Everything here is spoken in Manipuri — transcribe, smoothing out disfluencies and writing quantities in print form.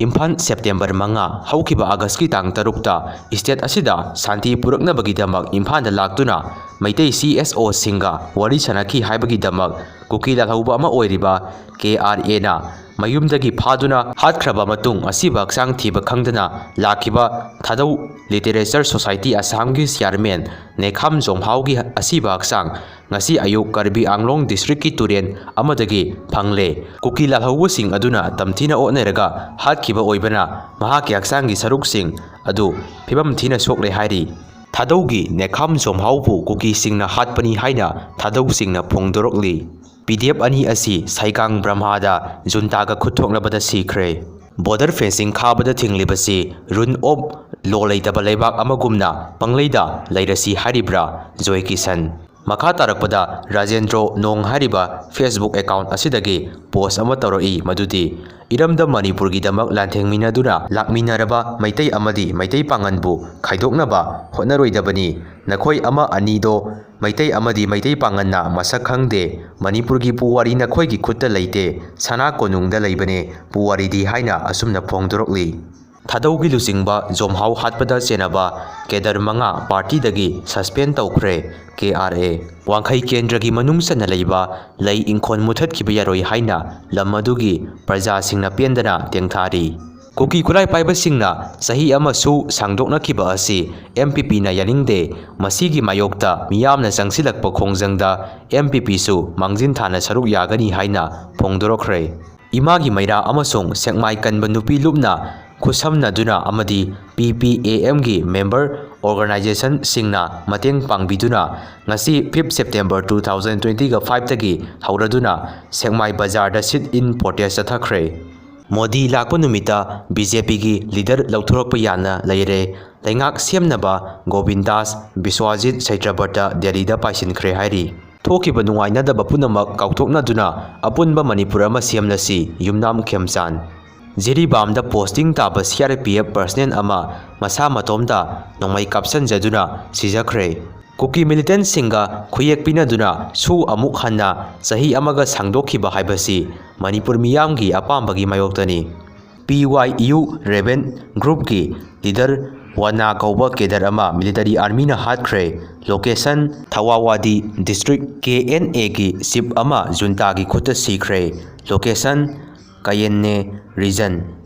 इम्फाल सेप्टेम्बर 5 हौखिबा आगस्ट की तांग 3 स्टेट असिदा शांति पुरक्नबगीदमक इम्फाल लाक्तुना मैतै CSO सिंगा वरी सनखी हाइबगीदमक कुकी लालहौबा अमा ओइरिबा KRA ना मयुमदगी फादुना हातख्रबा मतुंग असिबा हक्चांग थीबा खंगदना लाखिबा थादौ लिटरेचर सोसाइटी असमगी चेयरमैन नेखाम जोंहाउगी असिबा हक्चांग ngasi ayuk Karbi Anglong district ki turen amadagi phangle kuki lalhaubu sing aduna tamthina oneraga hatkhiba oibana mahaki haksangi saruk sing adu phibam thina sokle hairi thadaugi nekham somhaubu kuki singna hatpani haina thadau singna phongdorokli PDF ani asi saikang brahmada juntaga khuthoknabada sikre border fencing khabada thinglibasi run of law leitaba leibak amagumna pangleida leirasi haribra Joy Kisan Makha tarakpada Rajendro Nong hariba Facebook account asidagi post ama toroi madudi iramda Manipur gi damak lanthengminaduna lakminaraba maitai amadi maitai panganbu khaidoknaba hotnaroidabani nakhoi ama anido maitai amadi maitai panganna masak khangde Manipur gi puwari nakhoi gi khutta leite sana konungda leibane puwari di haina asumna phongdorokli Thadaugi lusingba Jomhau hatpada chenaba Kedar Manga party dagi suspend tawkhre KRA Wangkhai Kendragi manungsana leiba lei ingkhon muthat khibaya roi haina lamadugi praja singna pendana tengthari Kuki kulai paiba singna sahi ama su sangdokna khiba asi MPP na yaningde masigi mayokta miyamna jangsilakpa khongjangda MPP su mangjin thana saruk yagani haina phongdorokre Imagi maira amasung sekmai kanba nupi lupna Kusamna duna amadi PPAM gi member organization singna mateng pangbiduna ngasi 5 September 2020 ga 5 tagi hauraduna Sekmai Bazar da sit in protest athakre Modi lakpa numita BJP gi leader lauthorokpa yana leire leingak semnaba Govindas Biswajit Saitrabarta Delhi da paisinkhre hairi Thokiba nungainadaba punamak kauthoknaduna apunba Manipur ama semnasi Yumnam Khemchan Jeribam da posting taba CRPF personnel ama masa matomda nongmai caption jaduna sijakre Kuki militant singa khuyek pinaduna su amuk hanna sahi amaga sangdokhiba haibasi Manipur miyamgi apambagi mayoktani PYU Rebel group ki leader Wana kauba Kedar ama military army na hatkre location Thawawadi district KNA ki sip ama junta gi khutta sikre location Kayenne region